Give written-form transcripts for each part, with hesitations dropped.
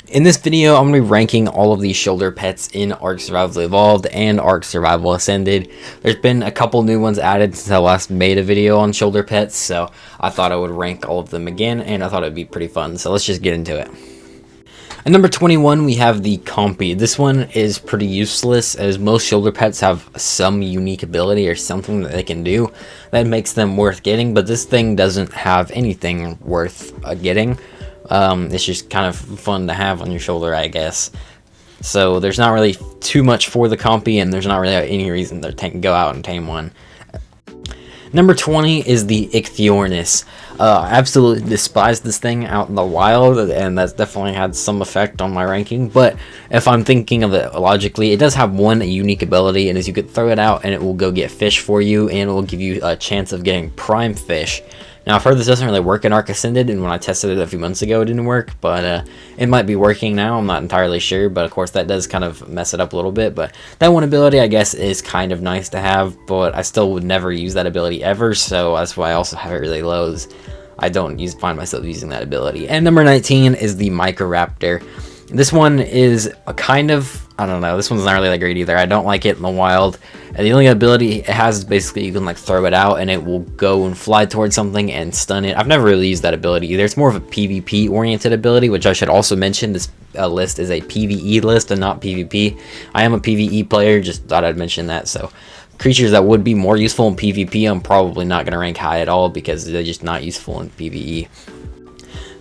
In this video, I'm going to be ranking all of these shoulder pets in Ark Survival Evolved and Ark Survival Ascended. There's been a couple new ones added since I last made a video on shoulder pets, so I thought I would rank all of them again, and I thought it would be pretty fun, so let's just get into it. At number 21, we have the Compy. This one is pretty useless, as most shoulder pets have some unique ability or something that they can do that makes them worth getting, but this thing doesn't have anything worth getting. It's just kind of fun to have on your shoulder, I guess. So there's not really too much for the Compy, and there's not really any reason to go out and tame one. Number 20 is the Ichorous. I absolutely despise this thing out in the wild, and that's definitely had some effect on my ranking. But if I'm thinking of it logically, it does have one unique ability, and is you could throw it out and it will go get fish for you, and it will give you a chance of getting prime fish. Now, I've heard this doesn't really work in Ark Ascended, and when I tested it a few months ago, it didn't work, but it might be working now. I'm not entirely sure, but of course, that does kind of mess it up a little bit. But that one ability, I guess, is kind of nice to have, but I still would never use that ability ever, so that's why I also have it really low. I don't find myself using that ability. And number 19 is the Raptor. This one is a kind of, I don't know, this one's not really that great either. I don't like it in the wild. And the only ability it has is basically you can like throw it out and it will go and fly towards something and stun it. I've never really used that ability either. It's more of a PvP oriented ability, which I should also mention. This list is a PvE list and not PvP. I am a PvE player, just thought I'd mention that. So creatures that would be more useful in PvP, I'm probably not going to rank high at all because they're just not useful in PvE.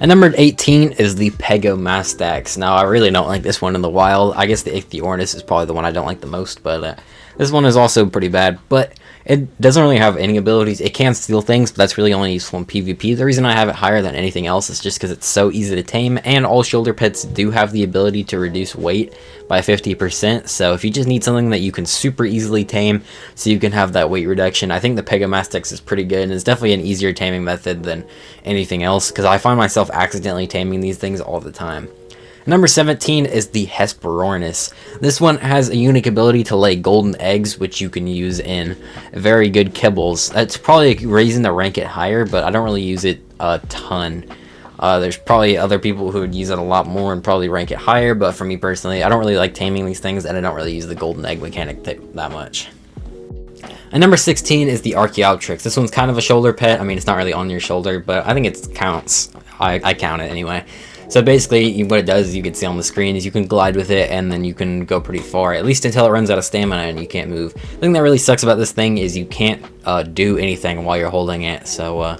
And number 18 is the Pegomastax. Now, I really don't like this one in the wild. I guess the Ichorous is probably the one I don't like the most, but this one is also pretty bad. But it doesn't really have any abilities. It can steal things, but that's really only useful in PvP. The reason I have it higher than anything else is just because it's so easy to tame, and all shoulder pets do have the ability to reduce weight by 50%. So if you just need something that you can super easily tame so you can have that weight reduction, I think the Pegomastax is pretty good, and it's definitely an easier taming method than anything else, because I find myself accidentally taming these things all the time. Number 17 is the Hesperornis. This one has a unique ability to lay golden eggs, which you can use in very good kibbles. That's probably a reason to rank it higher, but I don't really use it a ton. There's probably other people who would use it a lot more and probably rank it higher, but for me personally, I don't really like taming these things, and I don't really use the golden egg mechanic that much. And number 16 is the Archo Trix. This one's kind of a shoulder pet. I mean, it's not really on your shoulder, but I think it counts. I count it anyway. So basically, what it does, is you can see on the screen, is you can glide with it, and then you can go pretty far, at least until it runs out of stamina and you can't move. The thing that really sucks about this thing is you can't do anything while you're holding it, so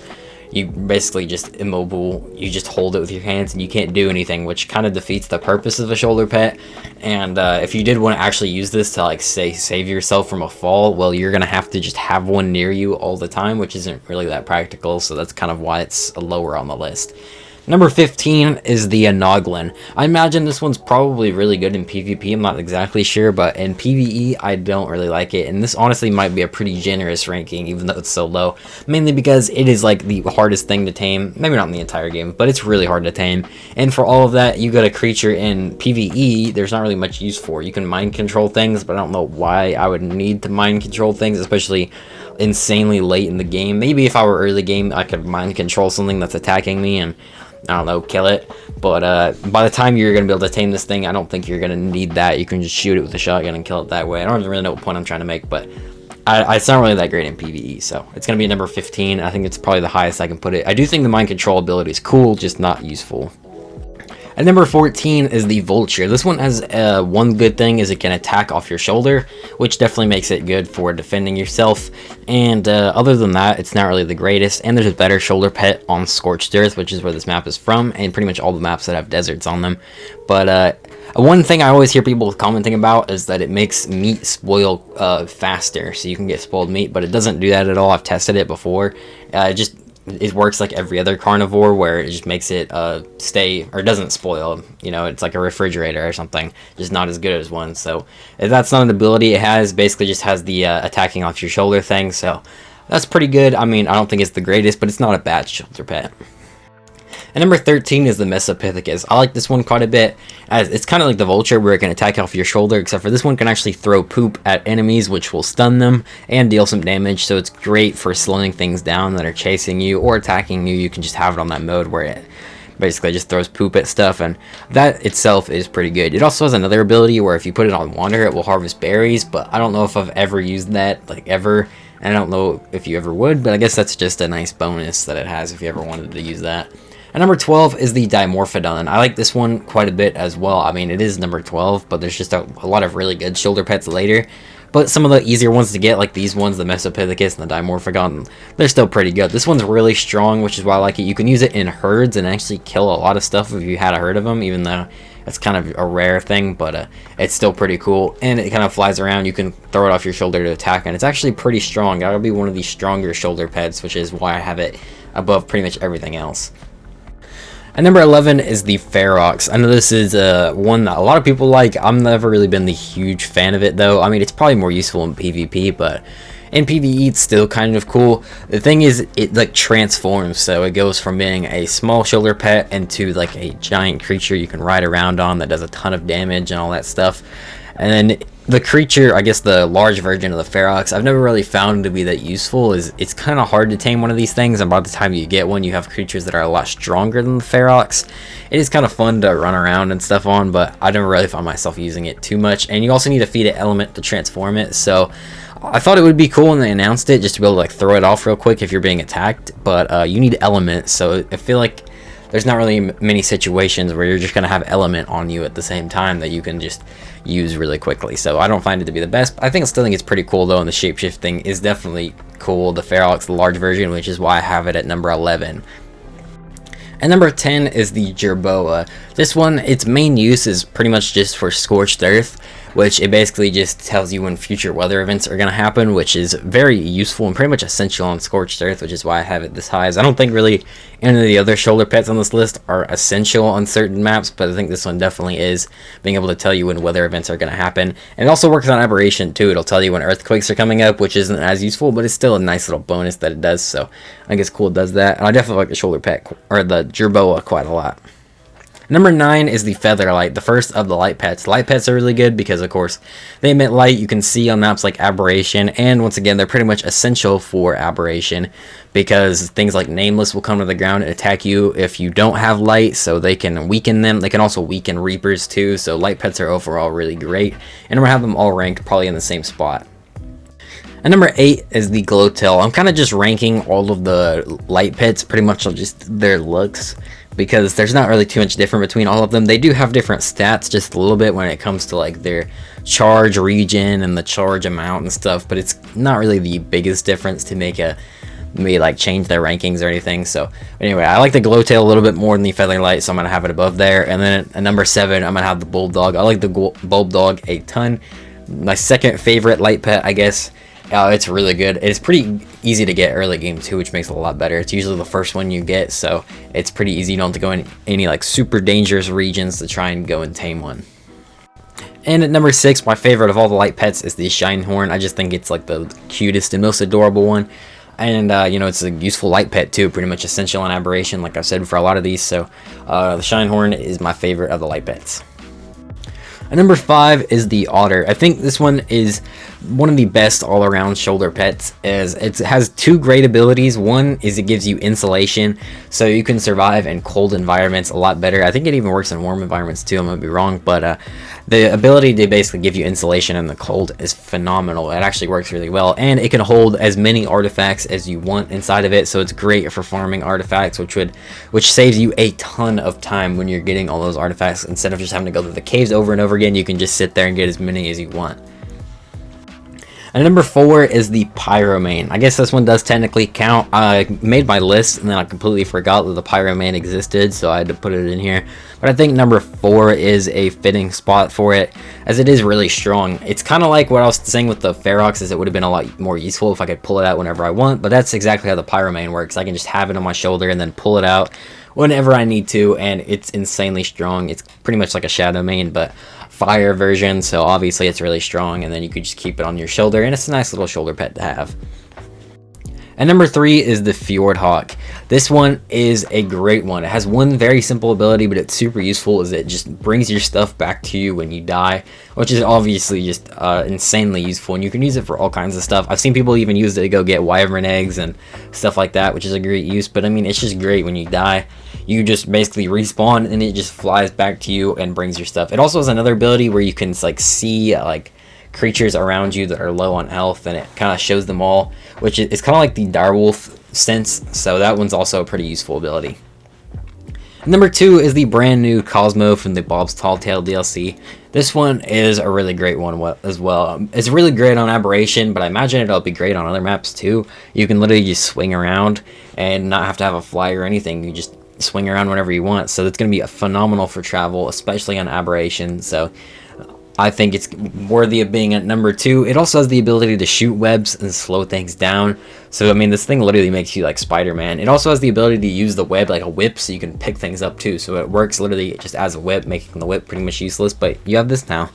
you basically just immobile, you just hold it with your hands and you can't do anything, which kind of defeats the purpose of a shoulder pet. And if you did want to actually use this to like say save yourself from a fall, well, you're gonna have to just have one near you all the time, which isn't really that practical, so that's kind of why it's lower on the list. Number 15 is the Anlin. I imagine this one's probably really good in PvP, I'm not exactly sure, but in PvE, I don't really like it, and this honestly might be a pretty generous ranking, even though it's so low, mainly because it is like the hardest thing to tame, maybe not in the entire game, but it's really hard to tame, and for all of that, you got a creature in PvE, there's not really much use for. You can mind control things, but I don't know why I would need to mind control things, especially insanely late in the game. Maybe if I were early game, I could mind control something that's attacking me and, I don't know, kill it, but by the time you're going to be able to tame this thing, I don't think you're going to need that. You can just shoot it with a shotgun and kill it that way. I don't really know what point I'm trying to make, but it's not really that great in PvE, so it's going to be number 15. I think it's probably the highest I can put it. I do think the mind control ability is cool, just not useful. And number 14 is the Vulture. This one has one good thing, is it can attack off your shoulder, which definitely makes it good for defending yourself. And other than that, it's not really the greatest. And there's a better shoulder pet on Scorched Earth, which is where this map is from, and pretty much all the maps that have deserts on them. But one thing I always hear people commenting about is that it makes meat spoil faster, so you can get spoiled meat, but it doesn't do that at all. I've tested it before. It works like every other carnivore, where it just makes it stay, or doesn't spoil. You know, it's like a refrigerator or something, just not as good as one. So if that's not an ability it has, basically just has the attacking off your shoulder thing, so that's pretty good. I mean, I don't think it's the greatest, but it's not a bad shoulder pet. And number 13 is the Mesopicus. I like this one quite a bit, as it's kind of like the Vulture, where it can attack off your shoulder, except for this one can actually throw poop at enemies, which will stun them and deal some damage, so it's great for slowing things down that are chasing you or attacking you. You can just have it on that mode where it Basically just throws poop at stuff, and that itself is pretty good. It also has another ability where if you put it on water, it will harvest berries, but I don't know if I've ever used that, like ever, and I don't know if you ever would, but I guess that's just a nice bonus that it has if you ever wanted to use that. And number 12 is the Dimorphodon. I like this one quite a bit as well. I mean, it is number 12, but there's just a lot of really good shoulder pets later. But some of the easier ones to get, like these ones, the Mesopicus and the Dimorphodon, they're still pretty good. This one's really strong, which is why I like it. You can use it in herds and actually kill a lot of stuff if you had a herd of them, even though it's kind of a rare thing, but it's still pretty cool. And it kind of flies around. You can throw it off your shoulder to attack, and it's actually pretty strong. That'll be one of the stronger shoulder pets, which is why I have it above pretty much everything else. And number 11 is the Ferox. I know this is one that a lot of people like. I've never really been the huge fan of it, though. I mean, it's probably more useful in PvP, but in PvE, it's still kind of cool. The thing is, it like transforms, so it goes from being a small shoulder pet into like a giant creature you can ride around on that does a ton of damage and all that stuff. And then the creature, I guess the large version of the Ferox, I've never really found to be that useful. It's kind of hard to tame one of these things, and by the time you get one, you have creatures that are a lot stronger than the Ferox. It is kind of fun to run around and stuff on, but I never really found myself using it too much. And you also need to feed it element to transform it, so I thought it would be cool when they announced it, just to be able to like throw it off real quick if you're being attacked, but you need element, so I feel like there's not really many situations where you're just going to have element on you at the same time that you can just use really quickly. So I don't find it to be the best. I still think it's pretty cool though, and the shapeshifting is definitely cool. The Ferox, the large version, which is why I have it at number 11. And number 10 is the Jerboa. This one, its main use is pretty much just for Scorched Earth, which it basically just tells you when future weather events are going to happen, which is very useful and pretty much essential on Scorched Earth, which is why I have it this high. As I don't think really any of the other shoulder pets on this list are essential on certain maps, but I think this one definitely is, being able to tell you when weather events are going to happen. And it also works on aberration too. It'll tell you when earthquakes are coming up, which isn't as useful, but it's still a nice little bonus that it does, so I think it's cool it does that. And I definitely like the shoulder pet, or the Jerboa, quite a lot. Number 9 is the Featherlight, the first of the light pets. Light pets are really good because, of course, they emit light. You can see on maps like Aberration, and once again, they're pretty much essential for Aberration because things like Nameless will come to the ground and attack you if you don't have light, so they can weaken them. They can also weaken Reapers too, so light pets are overall really great, and I'm going to have them all ranked probably in the same spot. And number 8 is the Glowtail. I'm kind of just ranking all of the light pets pretty much on just their looks, because there's not really too much different between all of them. They do have different stats just a little bit when it comes to like their charge region and the charge amount and stuff, but it's not really the biggest difference to make me like change their rankings or anything. So anyway, I like the Glowtail a little bit more than the Featherlight, so I'm gonna have it above there. And then at number 7, I'm gonna have the Bulldog. I like the Bulldog a ton. My second favorite light pet, I guess. It's really good. It's pretty easy to get early game too, which makes it a lot better. It's usually the first one you get, so it's pretty easy. You don't have to go in any like super dangerous regions to try and go and tame one. And at number 6, my favorite of all the light pets is the Shinehorn. I just think it's like the cutest and most adorable one. And you know, it's a useful light pet too, pretty much essential in Aberration, like I said, for a lot of these. So the Shinehorn is my favorite of the light pets. And number 5 is the Otter. I think this one is one of the best all-around shoulder pets, as it has 2 great abilities. One is it gives you insulation, so you can survive in cold environments a lot better. I think it even works in warm environments too, I might be wrong, but the ability to basically give you insulation in the cold is phenomenal. It actually works really well, and it can hold as many artifacts as you want inside of it, so it's great for farming artifacts, which saves you a ton of time when you're getting all those artifacts. Instead of just having to go to the caves over and over again, you can just sit there and get as many as you want. And number 4 is the Pyroman. I guess this one does technically count. I made my list and then I completely forgot that the Pyroman existed, so I had to put it in here. But I think number 4 is a fitting spot for it, as it is really strong. It's kind of like what I was saying with the Ferox, is it would have been a lot more useful if I could pull it out whenever I want, but that's exactly how the Pyroman works. I can just have it on my shoulder and then pull it out whenever I need to, and it's insanely strong. It's pretty much like a Shadow Main, but fire version, so obviously it's really strong, and then you could just keep it on your shoulder, and it's a nice little shoulder pet to have. And number 3 is the Fjord Hawk. This one is a great one. It has one very simple ability, but it's super useful, is it just brings your stuff back to you when you die, which is obviously just insanely useful, and you can use it for all kinds of stuff. I've seen people even use it to go get wyvern eggs and stuff like that, which is a great use, but I mean, it's just great when you die. You just basically respawn, and it just flies back to you and brings your stuff. It also has another ability where you can like see like creatures around you that are low on health, and it kind of shows them all, which is kind of like the direwolf sense, so that one's also a pretty useful ability. Number 2 is the brand new Cosmo from the Bob's Tall Tale DLC. This one is a really great one as well. It's really great on Aberration, but I imagine it'll be great on other maps too. You can literally just swing around and not have to have a fly or anything. You just swing around whenever you want, so it's going to be phenomenal for travel, especially on Aberration. So I think it's worthy of being at number 2. It also has the ability to shoot webs and slow things down. So, I mean, this thing literally makes you like Spider-Man. It also has the ability to use the web like a whip, so you can pick things up too. So it works literally just as a whip, making the whip pretty much useless, but you have this now.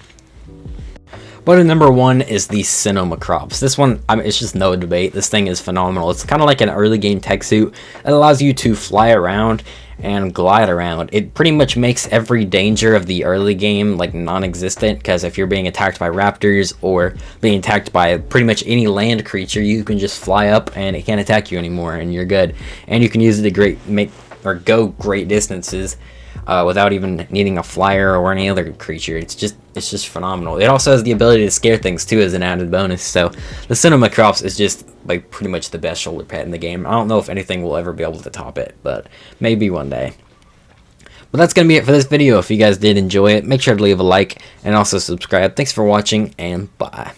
But at number 1 is the Cinemacrops. This one, I mean, it's just no debate. This thing is phenomenal. It's kind of like an early game tech suit. It allows you to fly around and glide around. It pretty much makes every danger of the early game like non-existent, because if you're being attacked by raptors or being attacked by pretty much any land creature, you can just fly up and it can't attack you anymore, and you're good. And you can use it to go great distances without even needing a flyer or any other creature. It's just phenomenal. It also has the ability to scare things too as an added bonus. So the Cinemacrops is just like pretty much the best shoulder pet in the game. I don't know if anything will ever be able to top it, but maybe one day. But that's going to be it for this video. If you guys did enjoy it, make sure to leave a like and also subscribe. Thanks for watching, and bye.